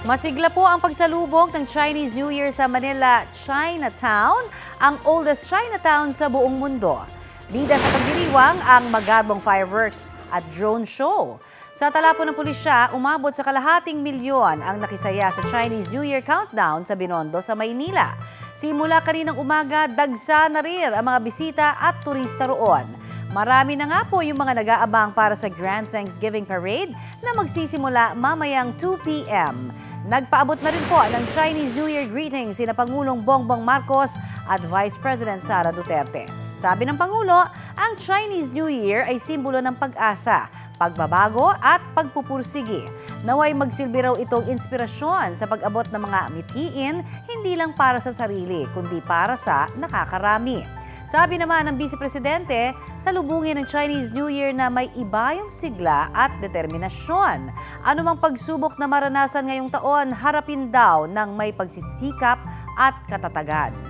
Masigla po ang pagsalubong ng Chinese New Year sa Manila Chinatown, ang oldest Chinatown sa buong mundo. Bida sa pagdiriwang ang magarbong fireworks at drone show. Sa tala po ng pulisya, umabot sa kalahating milyon ang nakisaya sa Chinese New Year countdown sa Binondo sa Maynila. Simula kaninang umaga, dagsa na rin ang mga bisita at turista roon. Marami na nga po yung mga nag-aabang para sa Grand Thanksgiving Parade na magsisimula mamayang 2 p.m. Nagpaabot na rin po ng Chinese New Year greetings sina Pangulong Bongbong Marcos at Vice President Sara Duterte. Sabi ng Pangulo, ang Chinese New Year ay simbolo ng pag-asa, pagbabago at pagpupursige. Naway magsilbi raw itong inspirasyon sa pag-abot ng mga mitiin, hindi lang para sa sarili, kundi para sa nakakarami. Sabi naman ng Vice Presidente, salubungin ng Chinese New Year na may iba yung sigla at determinasyon. Anumang pagsubok na maranasan ngayong taon, harapin daw ng may pagsisikap at katatagan.